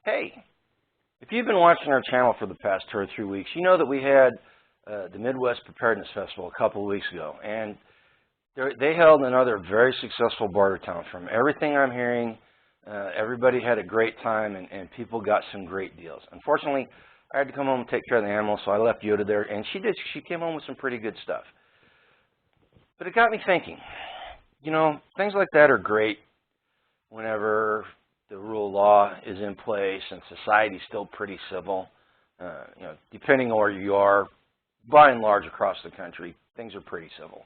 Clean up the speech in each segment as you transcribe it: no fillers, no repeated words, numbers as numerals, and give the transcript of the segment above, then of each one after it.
Hey, if you've been watching our channel for the past 2 or 3 weeks, you know that we had the Midwest Preparedness Festival a couple of weeks ago, and they held another very successful Bartertown. From everything I'm hearing, everybody had a great time, and people got some great deals. Unfortunately, I had to come home and take care of the animals, so I left Yoda there, and she came home with some pretty good stuff. But it got me thinking, you know, things like that are great whenever the rule of law is in place and society's still pretty civil. You know, depending on where you are, by and large across the country, things are pretty civil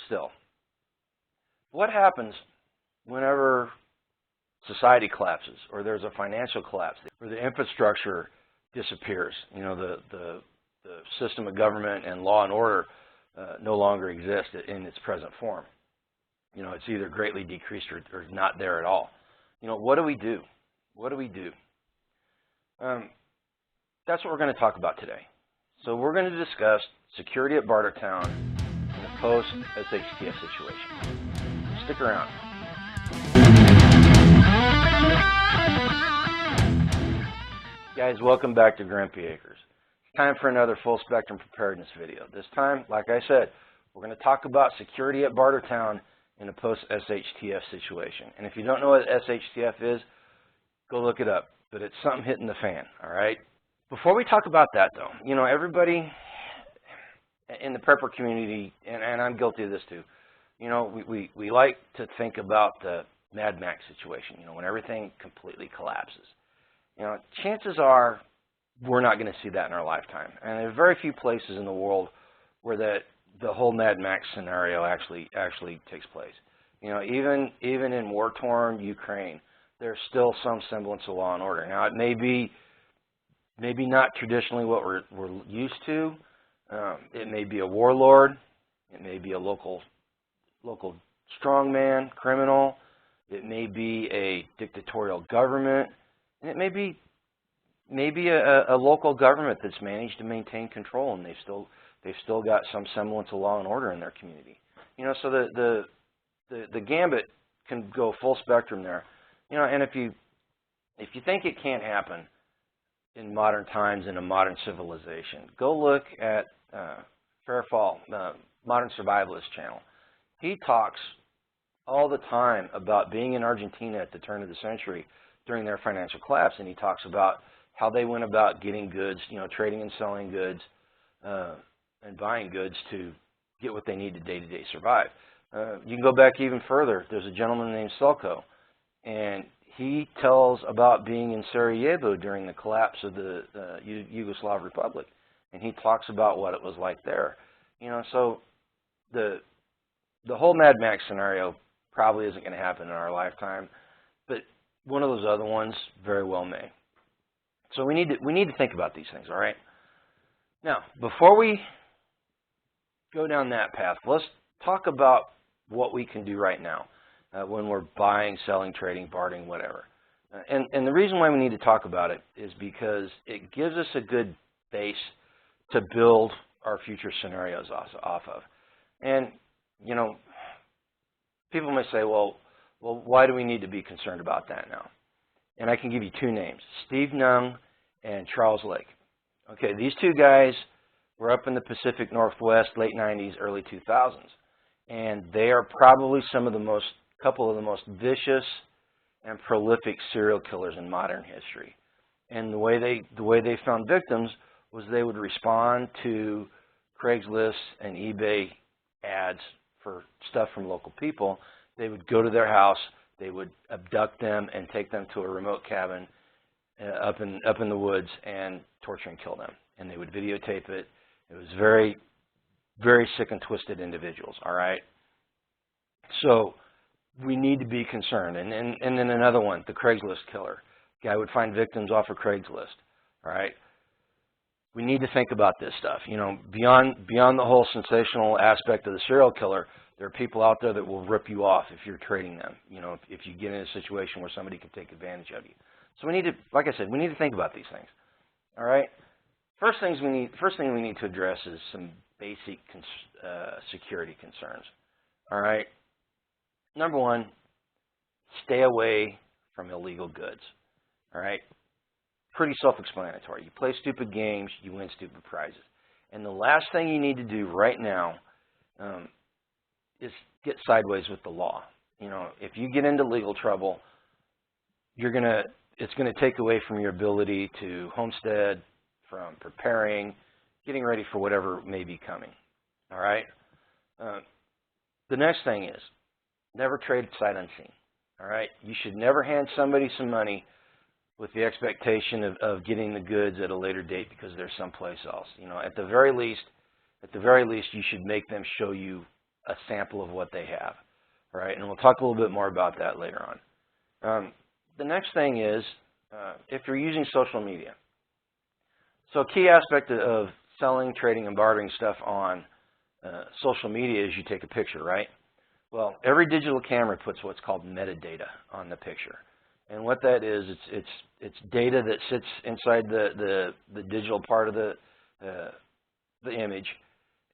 still. What happens whenever society collapses, or there's a financial collapse, or the infrastructure disappears? You know, the system of government and law and order no longer exists in its present form. You know, it's either greatly decreased or not there at all. You know, what do we do? What do we do? That's what we're going to talk about today. So we're going to discuss security at Bartertown in a post-SHTF situation. Stick around. Guys, welcome back to Grumpy Acres. It's time for another full spectrum preparedness video. This time, like I said, we're going to talk about security at Bartertown in a post-SHTF situation. And if you don't know what SHTF is, go look it up. But it's something hitting the fan, all right? Before we talk about that, though, you know, everybody in the prepper community, and I'm guilty of this too, you know, we like to think about the Mad Max situation, you know, when everything completely collapses. You know, chances are we're not going to see that in our lifetime. And there are very few places in the world where the whole Mad Max scenario actually takes place. You know, even in war-torn Ukraine, there's still some semblance of law and order. Now, it may be maybe not traditionally what we're used to. It may be a warlord. It may be a local strongman, criminal. It may be a dictatorial government. And it may be a local government that's managed to maintain control, and they've still got some semblance of law and order in their community. You know, so the gambit can go full spectrum there. You know, and if you think it can't happen in modern times in a modern civilization, go look at Fairfall, Modern Survivalist channel. He talks all the time about being in Argentina at the turn of the century during their financial collapse, and he talks about how they went about getting goods, you know, trading and selling goods, and buying goods to get what they need to day-to-day survive. You can go back even further. There's a gentleman named Selko, and he tells about being in Sarajevo during the collapse of the Yugoslav Republic, and he talks about what it was like there. You know, so the whole Mad Max scenario probably isn't going to happen in our lifetime, but one of those other ones very well may. So we need to think about these things, all right? Now, before we go down that path, let's talk about what we can do right now when we're buying, selling, trading, bartering, whatever. And the reason why we need to talk about it is because it gives us a good base to build our future scenarios off of. And, you know, people may say, well, why do we need to be concerned about that now? And I can give you two names, Steve Nung and Charles Lake. Okay, these two guys were up in the Pacific Northwest, late 90s, early 2000s. And they are probably couple of the most vicious and prolific serial killers in modern history. And the way they found victims was they would respond to Craigslist and eBay ads for stuff from local people. They would go to their house, they would abduct them and take them to a remote cabin up in the woods and torture and kill them. And they would videotape it. It was very, very sick and twisted individuals, all right? So we need to be concerned. And then another one, the Craigslist killer. Guy would find victims off of Craigslist, all right? We need to think about this stuff. You know, beyond the whole sensational aspect of the serial killer, there are people out there that will rip you off if you're trading them, you know, if you get in a situation where somebody can take advantage of you. So we need to, like I said, we need to think about these things, all right? First thing we need to address is some basic security concerns, all right? Number one, stay away from illegal goods, all right? pretty self-explanatory. You play stupid games, you win stupid prizes. And the last thing you need to do right now is get sideways with the law. You know, if you get into legal trouble, it's gonna take away from your ability to homestead, from preparing, getting ready for whatever may be coming. All right. The next thing is never trade sight unseen. All right. You should never hand somebody some money with the expectation of getting the goods at a later date because they're someplace else. You know, at the very least, you should make them show you a sample of what they have. All right. And we'll talk a little bit more about that later on. The next thing is if you're using social media. So a key aspect of selling, trading, and bartering stuff on social media is you take a picture, right? Well, every digital camera puts what's called metadata on the picture. And what that is, it's data that sits inside the digital part of the image.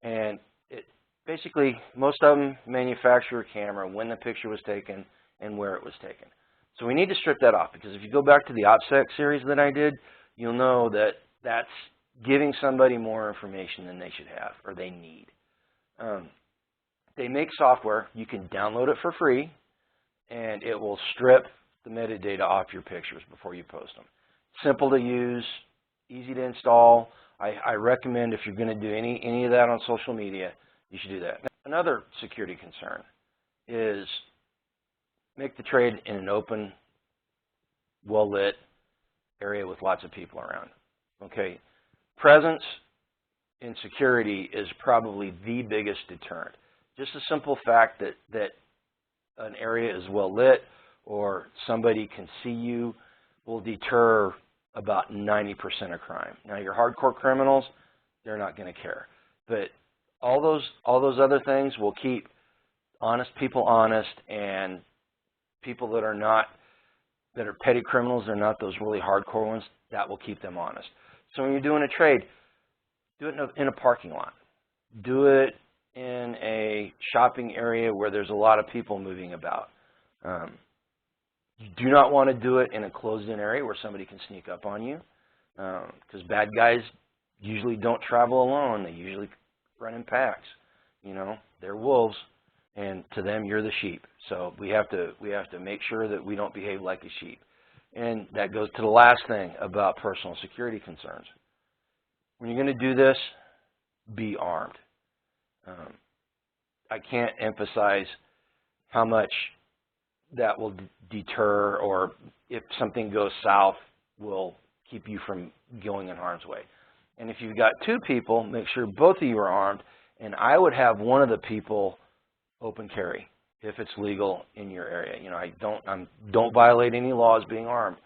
And it basically, most of them manufacture a camera, when the picture was taken, and where it was taken. So we need to strip that off, because if you go back to the OPSEC series that I did, you'll know that that's giving somebody more information than they should have or they need. They make software. You can download it for free, and it will strip the metadata off your pictures before you post them. Simple to use, easy to install. I recommend if you're going to do any of that on social media, you should do that. Another security concern is make the trade in an open, well-lit area with lots of people around. Okay, presence in security is probably the biggest deterrent. Just the simple fact that an area is well lit or somebody can see you will deter about 90% of crime. Now, your hardcore criminals, they're not going to care. But all those other things will keep honest people honest, and people that are petty criminals, they're not those really hardcore ones, that will keep them honest. So when you're doing a trade, do it in a parking lot. Do it in a shopping area where there's a lot of people moving about. You do not want to do it in a closed-in area where somebody can sneak up on you, because bad guys usually don't travel alone. They usually run in packs. You know, they're wolves, and to them, you're the sheep. So we have to make sure that we don't behave like a sheep. And that goes to the last thing about personal security concerns. When you're going to do this, be armed. I can't emphasize how much that will deter, or if something goes south, will keep you from going in harm's way. And if you've got two people, make sure both of you are armed, and I would have one of the people open carry if it's legal in your area. You know, I don't violate any laws being armed,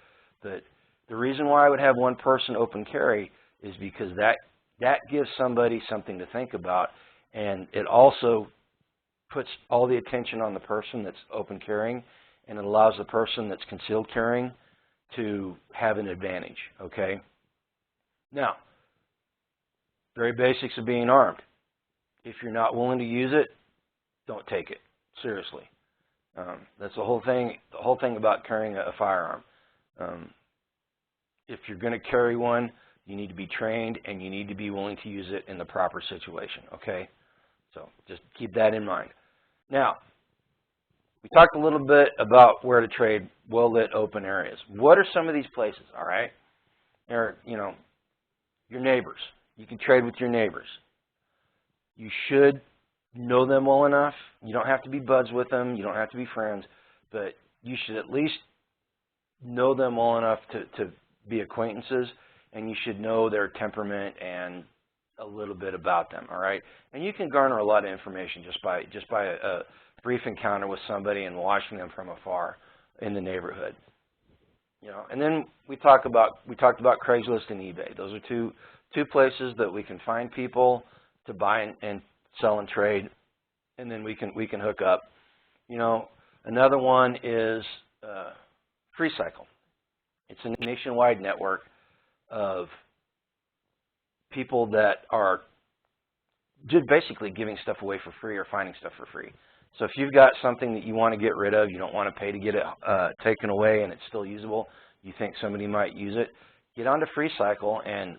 but the reason why I would have one person open carry is because that gives somebody something to think about, and it also puts all the attention on the person that's open carrying, and it allows the person that's concealed carrying to have an advantage, okay? Now, very basics of being armed. If you're not willing to use it, don't take it, seriously. That's the whole thing about carrying a firearm. If you're going to carry one, you need to be trained, and you need to be willing to use it in the proper situation, okay? So just keep that in mind. Now, we talked a little bit about where to trade well-lit open areas. What are some of these places, all right? They're, you know, your neighbors. You can trade with your neighbors. You should know them well enough. You don't have to be buds with them. You don't have to be friends. But you should at least know them well enough to be acquaintances, and you should know their temperament and a little bit about them, all right? And you can garner a lot of information just by a brief encounter with somebody and watching them from afar in the neighborhood. You know, and then we talked about Craigslist and eBay. Those are two places that we can find people to buy and sell and trade, and then we can hook up. You know, another one is FreeCycle. It's a nationwide network of people that are just basically giving stuff away for free or finding stuff for free. So if you've got something that you want to get rid of, you don't want to pay to get it taken away and it's still usable, you think somebody might use it, get onto free cycle and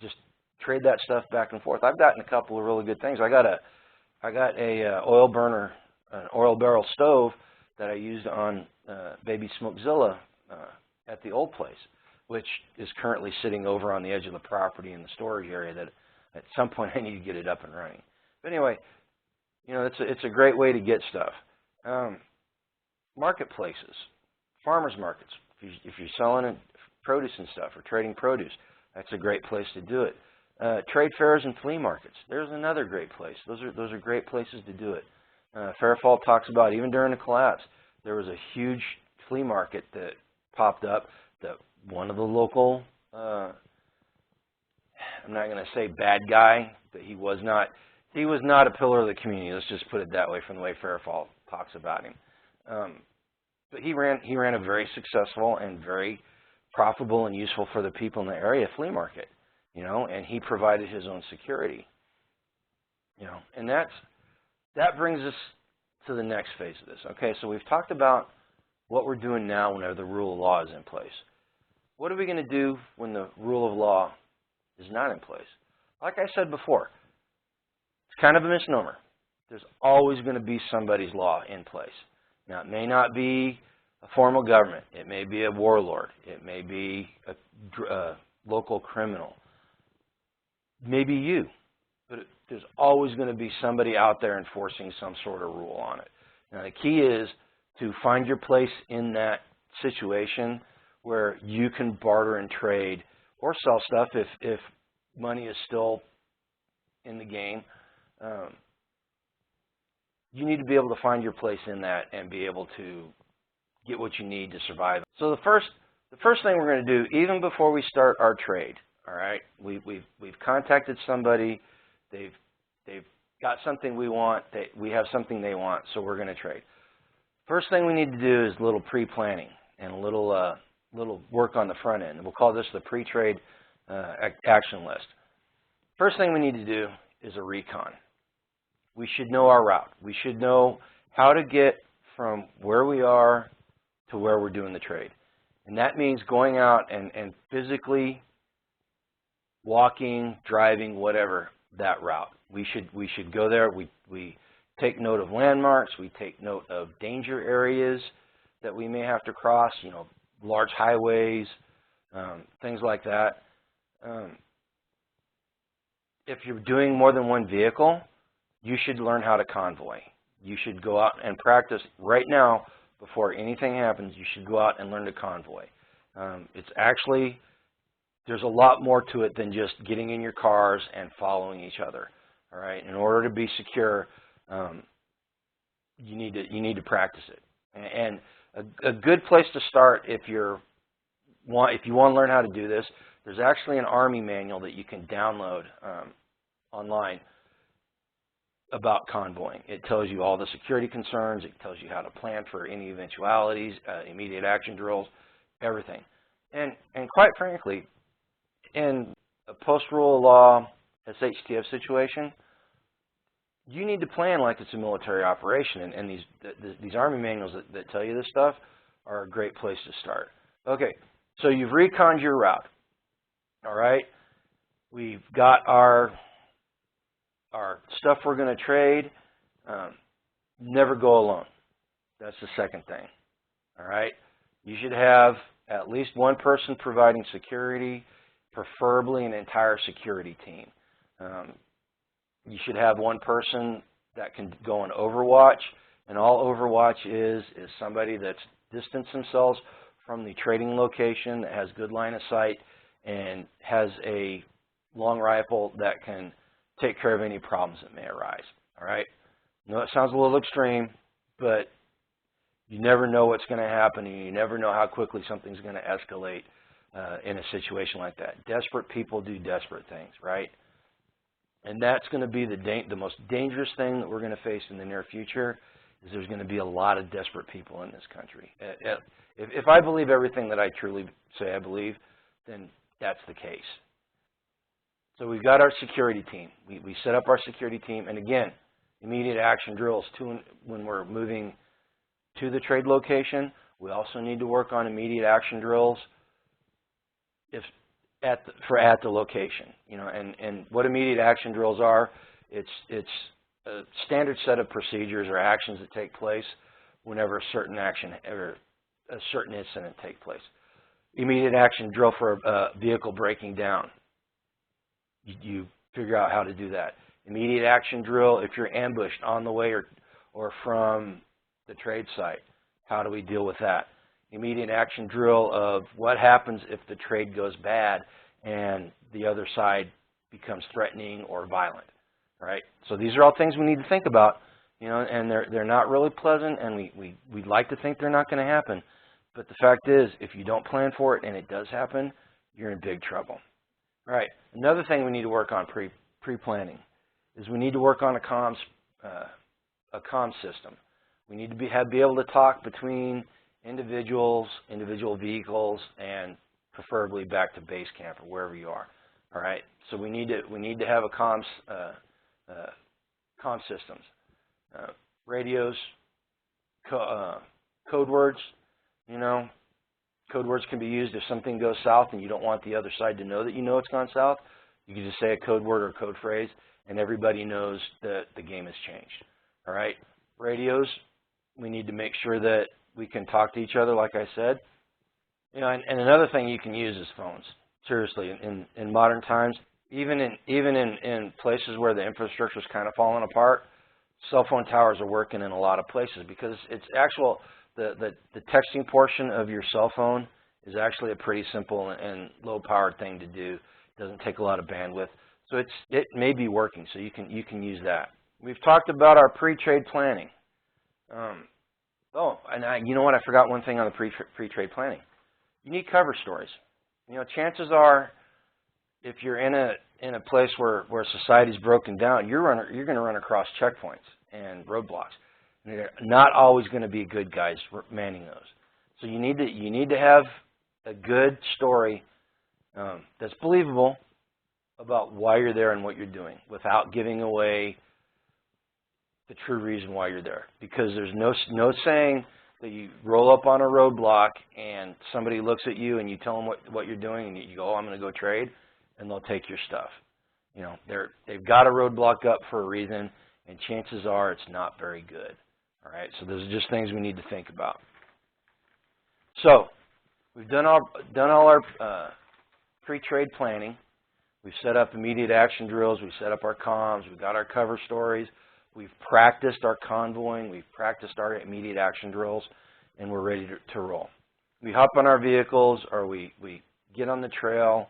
just trade that stuff back and forth. I've gotten a couple of really good things. I got a oil burner, an oil barrel stove that I used on Baby Smokezilla at the old place, which is currently sitting over on the edge of the property in the storage area that at some point I need to get it up and running. But anyway, you know, it's a great way to get stuff. Marketplaces, farmers markets. If you're selling produce and stuff or trading produce, that's a great place to do it. Trade fairs and flea markets. There's another great place. Those are great places to do it. Fairfault talks about even during the collapse, there was a huge flea market that popped up that one of the local, I'm not going to say bad guy, but he was not a pillar of the community. Let's just put it that way from the way Fairfault talks about him. But he ran a very successful and very profitable and useful for the people in the area flea market, you know, and he provided his own security, you know, and that brings us to the next phase of this. Okay, so we've talked about what we're doing now whenever the rule of law is in place. What are we going to do when the rule of law is not in place? Like I said before, it's kind of a misnomer. There's always going to be somebody's law in place. Now, it may not be a formal government. It may be a warlord. It may be a local criminal. Maybe you. But there's always going to be somebody out there enforcing some sort of rule on it. Now, the key is to find your place in that situation where you can barter and trade or sell stuff if money is still in the game. You need to be able to find your place in that and be able to get what you need to survive. So the first thing we're going to do, even before we start our trade, all right, we've contacted somebody, they've got something we want, we have something they want, so we're going to trade. First thing we need to do is a little pre-planning and a little work on the front end. We'll call this the pre-trade action list. First thing we need to do is a recon. We should know our route. We should know how to get from where we are to where we're doing the trade. And that means going out and physically walking, driving, whatever, that route. We should go there. We take note of landmarks. We take note of danger areas that we may have to cross, you know, large highways, things like that. If you're doing more than one vehicle, you should learn how to convoy. You should go out and practice right now before anything happens. You should go out and learn to convoy. It's actually, there's a lot more to it than just getting in your cars and following each other. All right, in order to be secure, you need to practice it. And a good place to start if you want to learn how to do this, there's actually an Army manual that you can download online about convoying. It tells you all the security concerns. It tells you how to plan for any eventualities, immediate action drills, everything. And quite frankly, in a post-rule of law SHTF situation, you need to plan like it's a military operation. And these Army manuals that tell you this stuff are a great place to start. Okay, so you've reconned your route. All right, we've got our stuff we're going to trade. Never go alone. That's the second thing. All right, you should have at least one person providing security, preferably an entire security team. You should have one person that can go on Overwatch, and all Overwatch is somebody that's distanced themselves from the trading location, that has good line of sight, and has a long rifle that can take care of any problems that may arise. All right? I know it sounds a little extreme, but you never know what's going to happen, and you never know how quickly something's going to escalate in a situation like that. Desperate people do desperate things, right? And that's going to be the most dangerous thing that we're going to face in the near future, is there's going to be a lot of desperate people in this country. If I believe everything that I truly say I believe, then that's the case. So we've got our security team. We set up our security team, and again, immediate action drills when we're moving to the trade location. We also need to work on immediate action drills if at the location, you know, and what immediate action drills are, it's a standard set of procedures or actions that take place whenever a certain action or a certain incident take place. Immediate action drill for a vehicle breaking down. You figure out how to do that. Immediate action drill if you're ambushed on the way or from the trade site. How do we deal with that? Immediate action drill of what happens if the trade goes bad and the other side becomes threatening or violent, right? So these are all things we need to think about, you know, and they're not really pleasant, and we'd like to think they're not going to happen. But the fact is, if you don't plan for it and it does happen, you're in big trouble. All right, another thing we need to work on pre-planning is we need to work on a comms system. We need to be able to talk between individual vehicles, and preferably back to base camp or wherever you are. All right, so we need to have a comms systems, radios, code words. You know, code words can be used if something goes south and you don't want the other side to know that you know it's gone south. You can just say a code word or a code phrase, and everybody knows that the game has changed. All right, radios. We need to make sure that we can talk to each other, like I said. You know, and another thing you can use is phones. Seriously, in modern times, even in places where the infrastructure is kind of falling apart, cell phone towers are working in a lot of places because it's the texting portion of your cell phone is actually a pretty simple and low-powered thing to do. It doesn't take a lot of bandwidth, so it may be working. So you can use that. We've talked about our pre-trade planning. You know what? I forgot one thing on the pre-trade planning. You need cover stories. You know, chances are, if you're in a place where society's broken down, you're going to run across checkpoints and roadblocks. And they're not always going to be good guys manning those. So you need to have a good story that's believable about why you're there and what you're doing, without giving away the true reason why you're there. Because there's no saying that you roll up on a roadblock and somebody looks at you and you tell them what you're doing and you go, oh, I'm going to go trade, and they'll take your stuff. You know, they've got a roadblock up for a reason, and chances are it's not very good. All right, so those are just things we need to think about. So we've done all our pre-trade planning. We've set up immediate action drills. We've set up our comms. We've got our cover stories. We've practiced our convoying. We've practiced our immediate action drills, and we're ready to roll. We hop on our vehicles, or we get on the trail,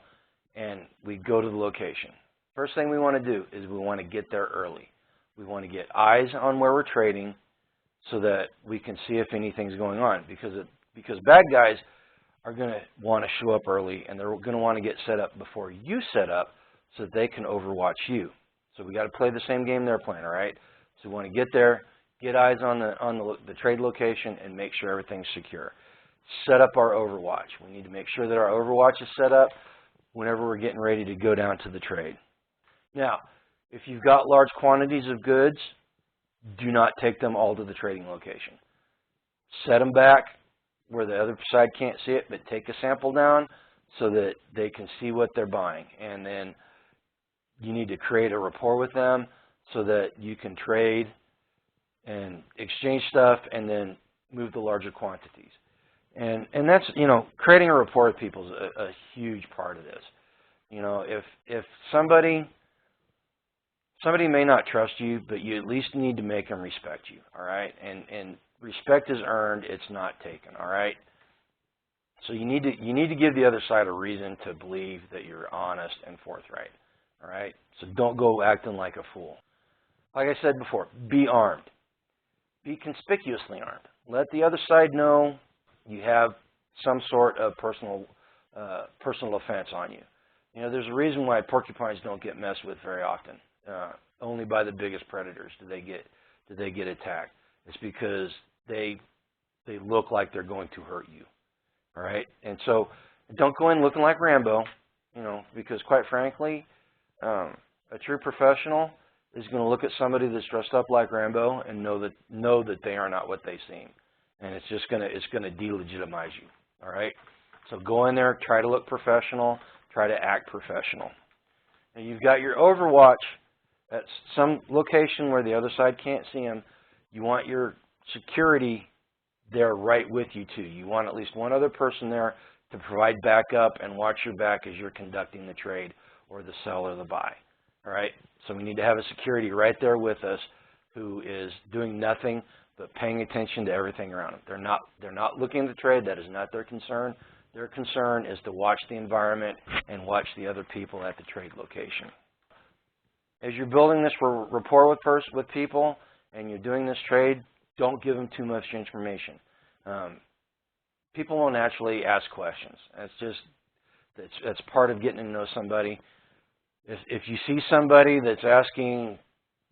and we go to the location. First thing we want to do is we want to get there early. We want to get eyes on where we're trading so that we can see if anything's going on, because bad guys are going to want to show up early, and they're going to want to get set up before you set up so that they can overwatch you. So we got to play the same game they're playing, all right? So we want to get there, get eyes on the trade location, and make sure everything's secure. Set up our overwatch. We need to make sure that our overwatch is set up whenever we're getting ready to go down to the trade. Now, if you've got large quantities of goods, do not take them all to the trading location. Set them back where the other side can't see it, but take a sample down so that they can see what they're buying. And then you need to create a rapport with them so that you can trade and exchange stuff and then move the larger quantities. And that's, you know, creating a rapport with people is a huge part of this. You know, if somebody may not trust you, but you at least need to make them respect you, all right? And respect is earned, it's not taken, all right? So you need to give the other side a reason to believe that you're honest and forthright, all right? So don't go acting like a fool. Like I said before, be armed. Be conspicuously armed. Let the other side know you have some sort of personal offense on you. You know, there's a reason why porcupines don't get messed with very often. Only by the biggest predators do they get attacked. It's because they look like they're going to hurt you. All right, and so don't go in looking like Rambo. You know, because quite frankly, a true professional is going to look at somebody that's dressed up like Rambo and know that they are not what they seem, and it's going to delegitimize you. All right, So go in there, try to look professional, try to act professional. Now you've got your overwatch at some location where the other side can't see them. You want your security there right with you too. You want at least one other person there to provide backup and watch your back as you're conducting the trade or the sell or the buy. All right? So we need to have a security right there with us who is doing nothing but paying attention to everything around them. They're not looking at the trade. That is not their concern. Their concern is to watch the environment and watch the other people at the trade location. As you're building this rapport with people and you're doing this trade, don't give them too much information. People will naturally ask questions. That's part of getting to know somebody. If you see somebody that's asking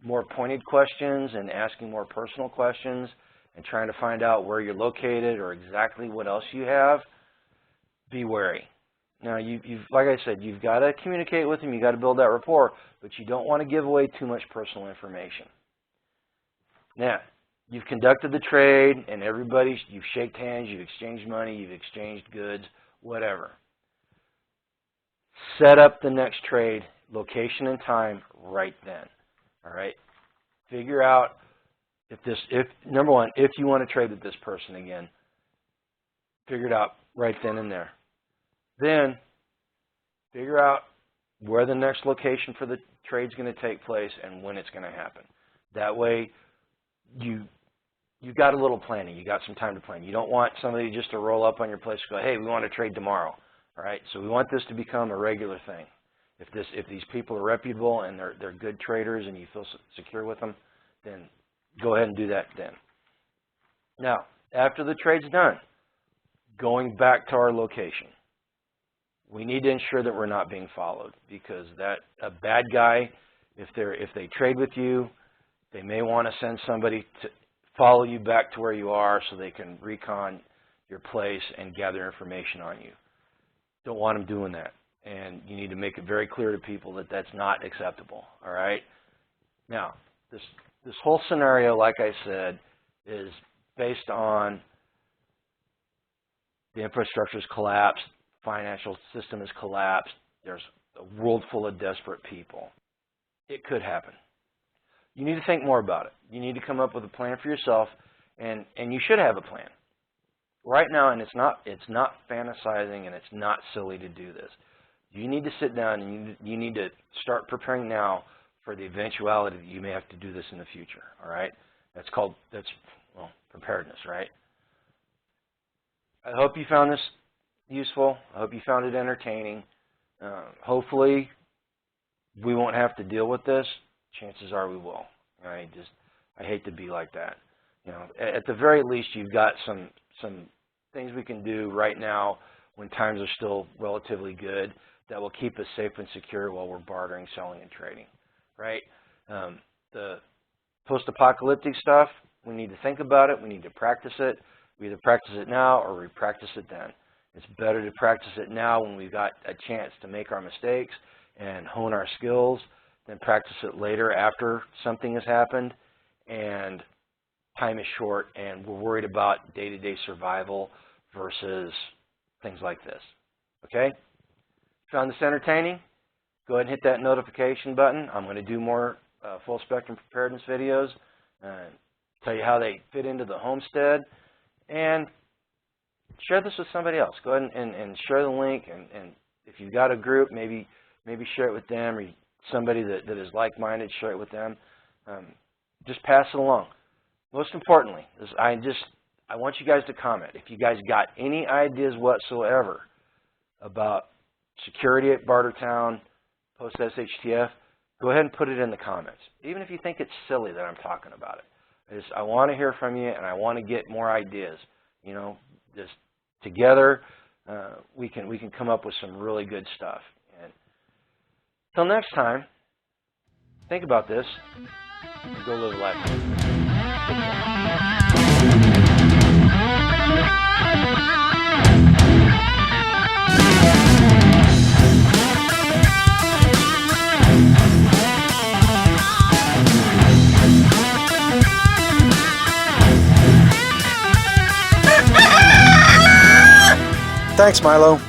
more pointed questions and asking more personal questions and trying to find out where you're located or exactly what else you have, be wary. Now, like I said, you've got to communicate with them. You've got to build that rapport, but you don't want to give away too much personal information. Now, you've conducted the trade, and you've shaked hands, you've exchanged money, you've exchanged goods, whatever. Set up the next trade, location and time, right then. All right? Figure out number one, if you want to trade with this person again, figure it out right then and there. Then figure out where the next location for the trade's going to take place and when it's going to happen. That way, you've got a little planning. You got some time to plan. You don't want somebody just to roll up on your place and go, hey, we want to trade tomorrow. All right? So we want this to become a regular thing. If these people are reputable and they're good traders and you feel secure with them, then go ahead and do that then. Now, after the trade's done, going back to our location, we need to ensure that we're not being followed, because a bad guy, if they trade with you, they may want to send somebody to follow you back to where you are so they can recon your place and gather information on you. Don't want them doing that. And you need to make it very clear to people that that's not acceptable. All right? Now, this whole scenario, like I said, is based on the infrastructure's collapsed, financial system has collapsed, there's a world full of desperate people. It could happen. You need to think more about it. You need to come up with a plan for yourself, and you should have a plan. Right now, and it's not fantasizing and it's not silly to do this. You need to sit down and you need to start preparing now for the eventuality that you may have to do this in the future. All right? That's preparedness, right? I hope you found this useful. I hope you found it entertaining. Hopefully, we won't have to deal with this. Chances are we will. I hate to be like that. You know, at the very least, you've got some things we can do right now when times are still relatively good that will keep us safe and secure while we're bartering, selling, and trading. Right? The post-apocalyptic stuff, we need to think about it. We need to practice it. We either practice it now or we practice it then. It's better to practice it now when we've got a chance to make our mistakes and hone our skills than practice it later after something has happened and time is short and we're worried about day-to-day survival versus things like this. Okay? Found this entertaining? Go ahead and hit that notification button. I'm going to do more full spectrum preparedness videos and tell you how they fit into the homestead, and share this with somebody else. Go ahead and share the link, and if you've got a group, maybe share it with them, or somebody that is like-minded, share it with them. Just pass it along. Most importantly, I want you guys to comment. If you guys got any ideas whatsoever about security at Bartertown, post-SHTF, go ahead and put it in the comments. Even if you think it's silly that I'm talking about it. I want to hear from you, and I want to get more ideas. You know, just together, we can come up with some really good stuff. And until next time, think about this and go live life. Take care. Thanks, Milo.